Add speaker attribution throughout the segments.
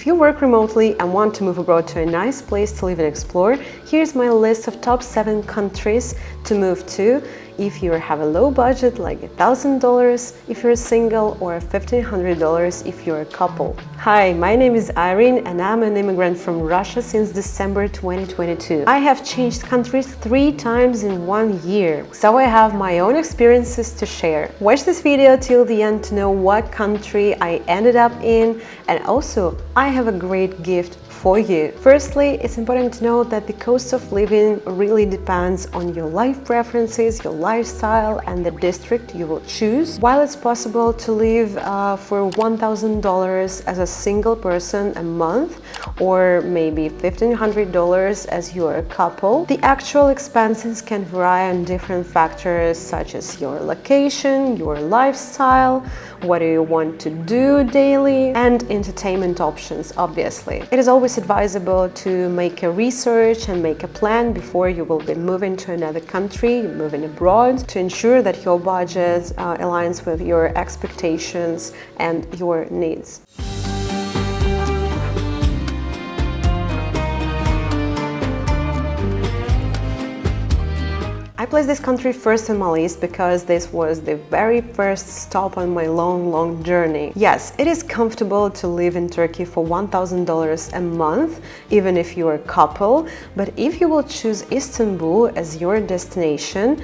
Speaker 1: If you work remotely and want to move abroad to a nice place to live and explore, here's my list of top 7 countries to move to if you have a low budget like $1,000 if you're single or $1,500 if you're a couple. Hi, my name is Irene and I'm an immigrant from Russia since December 2022. I have changed countries 3 times in 1 year, so I have my own experiences to share. Watch this video till the end to know what country I ended up in, and also I have a great gift for you. Firstly, it's important to know that the cost of living really depends on your life preferences, your lifestyle, and the district you will choose. While it's possible to live for $1,000 as a single person a month, or maybe $1,500 as you are a couple, the actual expenses can vary on different factors such as your location, your lifestyle, what do you want to do daily, and entertainment options, obviously. It is always advisable to make a research and make a plan before you will be moving to another country, moving abroad, to ensure that your budget aligns with your expectations and your needs. I placed this country first on my list because this was the very first stop on my long journey. Yes, it is comfortable to live in Turkey for $1,000 a month, even if you're a couple, but if you will choose Istanbul as your destination,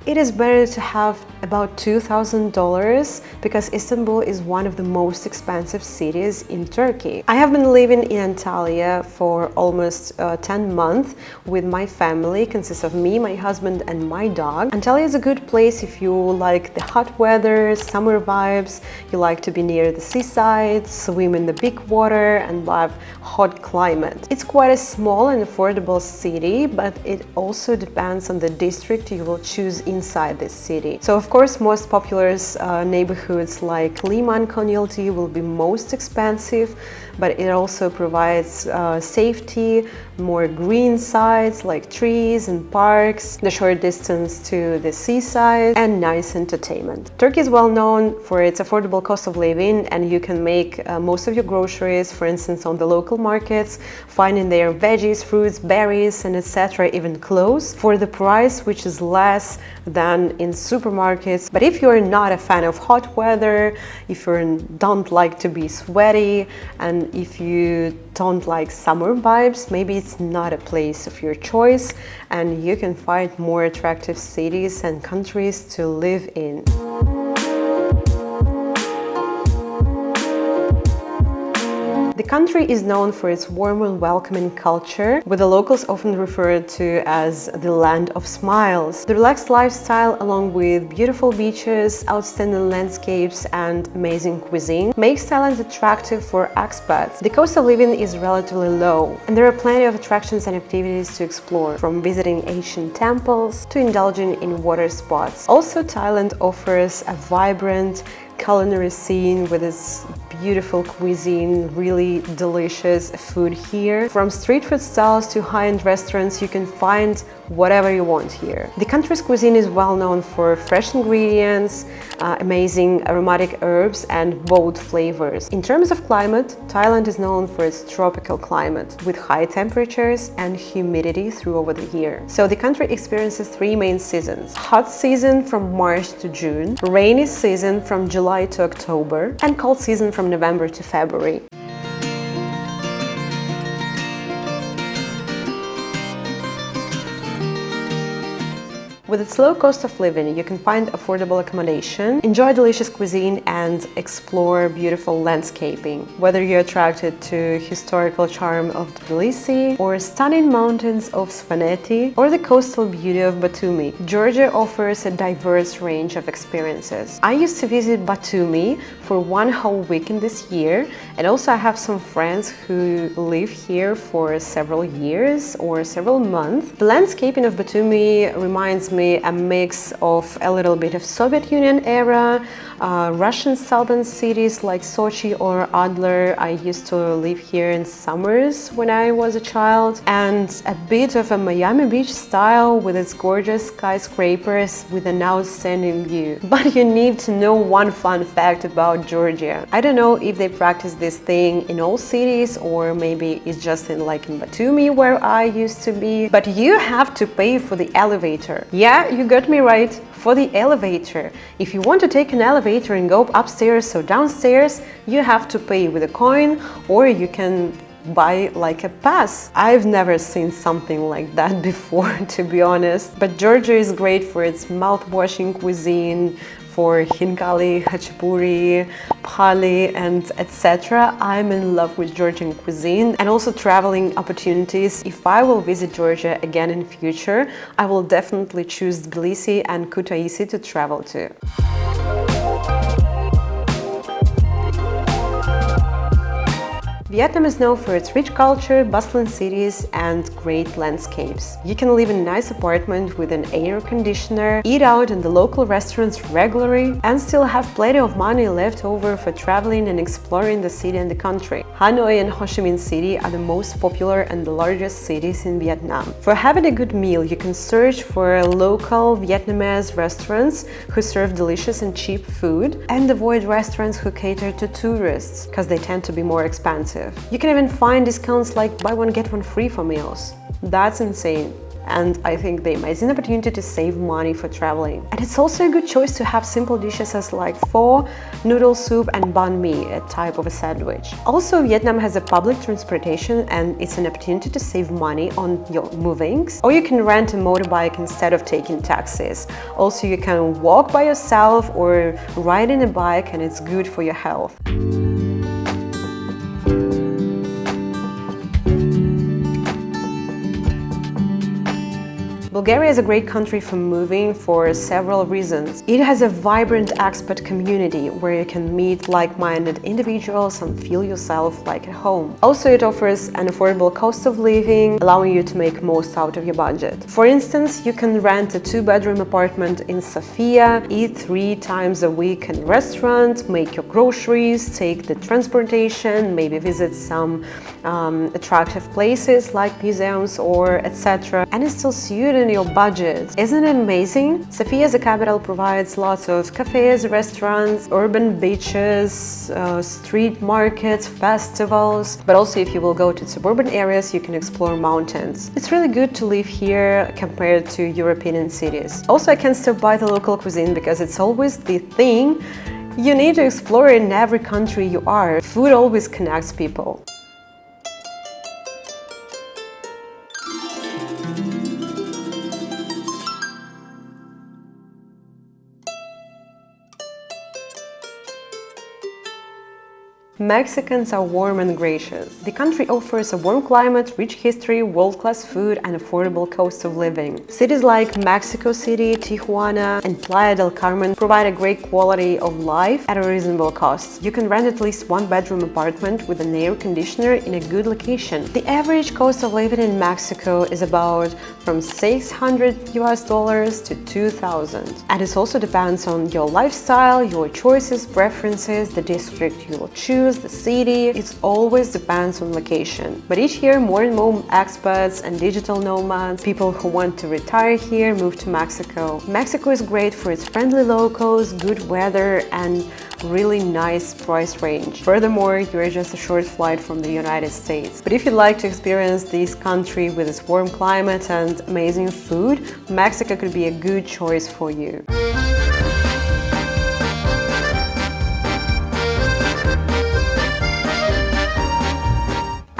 Speaker 1: it is better to have about $2,000 because Istanbul is one of the most expensive cities in Turkey. I have been living in Antalya for almost 10 months with my family. It consists of me, my husband, and my dog. Antalya is a good place if you like the hot weather, summer vibes, you like to be near the seaside, swim in the big water, and love hot climate. It's quite a small and affordable city, but it also depends on the district you will choose inside this city. So of course, most popular neighborhoods like Liman Konyaaltı will be most expensive, but it also provides safety, more green sides like trees and parks, the short distance to the seaside, and nice entertainment. Turkey is well known for its affordable cost of living, and you can make most of your groceries, for instance, on the local markets, finding their veggies, fruits, berries, and etc., even clothes, for the price which is less than in supermarkets. But if you're not a fan of hot weather, if you don't like to be sweaty, and if you don't like summer vibes, maybe it's not a place of your choice, and you can find more attractive cities and countries to live in. The country is known for its warm and welcoming culture, with the locals often referred to as the land of smiles. The relaxed lifestyle, along with beautiful beaches, outstanding landscapes, and amazing cuisine, makes Thailand attractive for expats. The cost of living is relatively low, and there are plenty of attractions and activities to explore, from visiting ancient temples to indulging in water spots. Also, Thailand offers a vibrant culinary scene with its beautiful cuisine, really delicious food here. From street food stalls to high-end restaurants, you can find whatever you want here. The country's cuisine is well known for fresh ingredients, amazing aromatic herbs, and bold flavors. In terms of climate, Thailand is known for its tropical climate, with high temperatures and humidity throughout the year. So the country experiences 3 main seasons: hot season from March to June, rainy season from July to October, and cold season from November to February. With its low cost of living, you can find affordable accommodation, enjoy delicious cuisine, and explore beautiful landscaping. Whether you're attracted to historical charm of Tbilisi, or stunning mountains of Svaneti, or the coastal beauty of Batumi, Georgia offers a diverse range of experiences. I used to visit Batumi for 1 whole weekend this year, and also I have some friends who live here for several years or several months. The landscaping of Batumi reminds me me a mix of a little bit of Soviet Union era, Russian southern cities like Sochi or Adler. I used to live here in summers when I was a child, and a bit of a Miami Beach style with its gorgeous skyscrapers with an outstanding view. But you need to know one fun fact about Georgia. I don't know if they practice this thing in all cities, or maybe it's just in Batumi where I used to be, but you have to pay for the elevator. Yeah, you got me right, for the elevator. If you want to take an elevator and go upstairs or downstairs, you have to pay with a coin, or you can buy like a pass. I've never seen something like that before, to be honest. But Georgia is great for its mouth-washing cuisine, for hinkali, hachapuri, pali, and etc. I'm in love with Georgian cuisine, and also traveling opportunities. If I will visit Georgia again in future, I will definitely choose Tbilisi and Kutaisi to travel to. Vietnam is known for its rich culture, bustling cities, and great landscapes. You can live in a nice apartment with an air conditioner, eat out in the local restaurants regularly, and still have plenty of money left over for traveling and exploring the city and the country. Hanoi and Ho Chi Minh City are the most popular and the largest cities in Vietnam. For having a good meal, you can search for local Vietnamese restaurants who serve delicious and cheap food, and avoid restaurants who cater to tourists, because they tend to be more expensive. You can even find discounts like buy one get one free for meals. That's insane. And I think the amazing opportunity to save money for traveling. And it's also a good choice to have simple dishes as like pho, noodle soup, and banh mi, a type of a sandwich. Also, Vietnam has a public transportation, and it's an opportunity to save money on your movings. Or you can rent a motorbike instead of taking taxis. Also, you can walk by yourself or ride in a bike, and it's good for your health. Bulgaria is a great country for moving for several reasons. It has a vibrant expat community where you can meet like-minded individuals and feel yourself like at home. Also, it offers an affordable cost of living, allowing you to make most out of your budget. For instance, you can rent a 2-bedroom apartment in Sofia, eat 3 times a week in a restaurant, make your groceries, take the transportation, maybe visit some attractive places like museums or etc. And it still suits in your budget. Isn't it amazing? Sofia as a capital provides lots of cafes, restaurants, urban beaches, street markets, festivals, but also if you will go to suburban areas, you can explore mountains. It's really good to live here compared to European cities. Also, I can stop by the local cuisine because it's always the thing you need to explore in every country you are. Food always connects people. Mexicans are warm and gracious. The country offers a warm climate, rich history, world-class food, and affordable cost of living. Cities like Mexico City, Tijuana, and Playa del Carmen provide a great quality of life at a reasonable cost. You can rent at least 1-bedroom apartment with an air conditioner in a good location. The average cost of living in Mexico is about from $600 to $2,000. And it also depends on your lifestyle, your choices, preferences, the district you will choose, the city. It always depends on location. But each year more and more expats and digital nomads, people who want to retire here, move to Mexico. Mexico is great for its friendly locals, good weather, and really nice price range. Furthermore, you're just a short flight from the United States. But if you'd like to experience this country with its warm climate and amazing food, Mexico could be a good choice for you.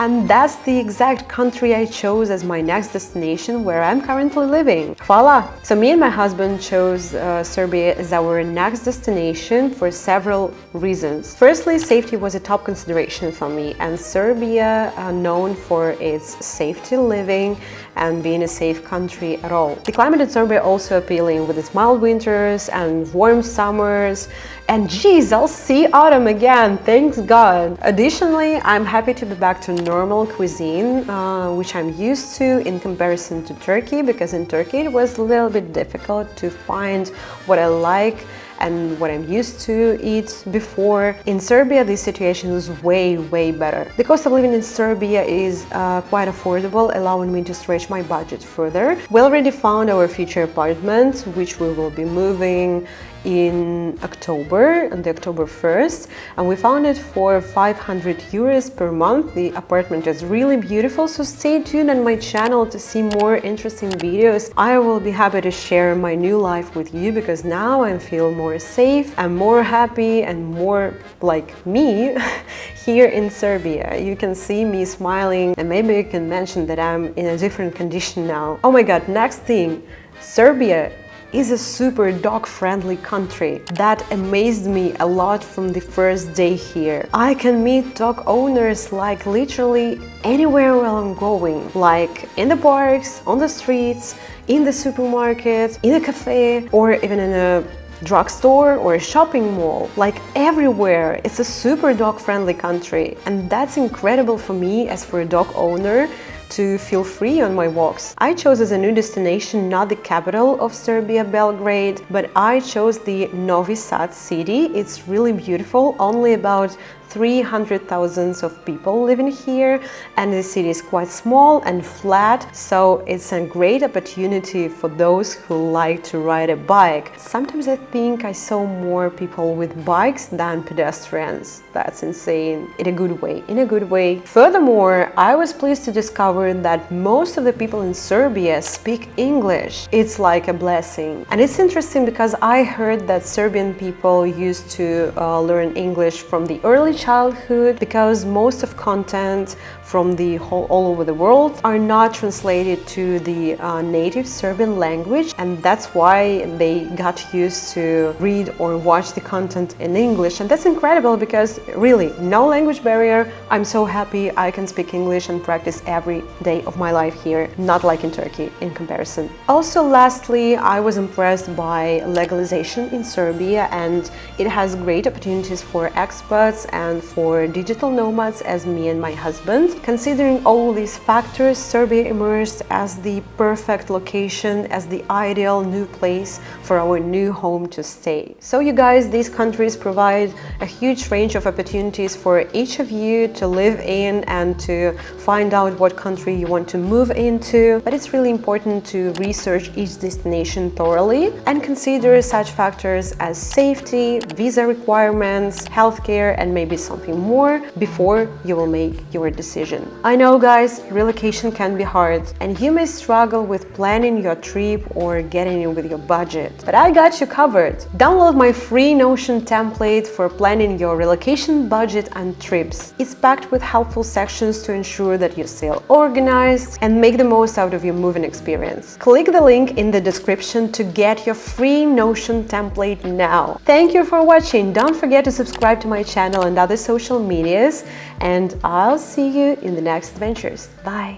Speaker 1: And that's the exact country I chose as my next destination where I'm currently living. Voila! So me and my husband chose Serbia as our next destination for several reasons. Firstly, safety was a top consideration for me, and Serbia known for its safety living and being a safe country at all. The climate in Serbia also appealing with its mild winters and warm summers. And geez, I'll see autumn again, thanks God. Additionally, I'm happy to be back to normal cuisine, which I'm used to in comparison to Turkey, because in Turkey it was a little bit difficult to find what I like and what I'm used to eat before. In Serbia, this situation is way better. The cost of living in Serbia is quite affordable, allowing me to stretch my budget further. We already found our future apartment, which we will be moving in October, on the October 1st, and we found it for 500 euros per month. The apartment is really beautiful, so stay tuned on my channel to see more interesting videos. I will be happy to share my new life with you, because now I feel more safe and more happy and more like me here in Serbia. You can see me smiling, and maybe you can mention that I'm in a different condition now. Oh my god, next thing, Serbia is a super dog-friendly country. That amazed me a lot from the first day here. I can meet dog owners like literally anywhere where I'm going, like in the parks, on the streets, in the supermarket, in a cafe, or even in a drugstore or a shopping mall, like everywhere. It's a super dog-friendly country, and that's incredible for me as for a dog owner to feel free on my walks. I chose as a new destination not the capital of Serbia, Belgrade, but I chose the Novi Sad city. It's really beautiful, only about 300,000 of people living here, and the city is quite small and flat, so it's a great opportunity for those who like to ride a bike. Sometimes I think I saw more people with bikes than pedestrians. That's insane, in a good way, in a good way. Furthermore, I was pleased to discover that most of the people in Serbia speak English. It's like a blessing. And it's interesting because I heard that Serbian people used to learn English from the early childhood, because most of content from all over the world are not translated to the native Serbian language, and that's why they got used to read or watch the content in English. And that's incredible, because really no language barrier. I'm so happy I can speak English and practice every day of my life here, not like in Turkey in comparison. Also, lastly, I was impressed by legalization in Serbia, and it has great opportunities for expats and for digital nomads as me and my husband. Considering all these factors, Serbia emerged as the perfect location, as the ideal new place for our new home to stay. So you guys, these countries provide a huge range of opportunities for each of you to live in and to find out what country you want to move into. But it's really important to research each destination thoroughly and consider such factors as safety, visa requirements, healthcare, and maybe something more before you will make your decision. I know, guys, relocation can be hard, and you may struggle with planning your trip or getting in with your budget, but I got you covered. Download my free Notion template for planning your relocation budget and trips. It's packed with helpful sections to ensure that you stay organized and make the most out of your moving experience. Click the link in the description to get your free Notion template now. Thank you for watching. Don't forget to subscribe to my channel and other social medias, and I'll see you in the next adventures. Bye!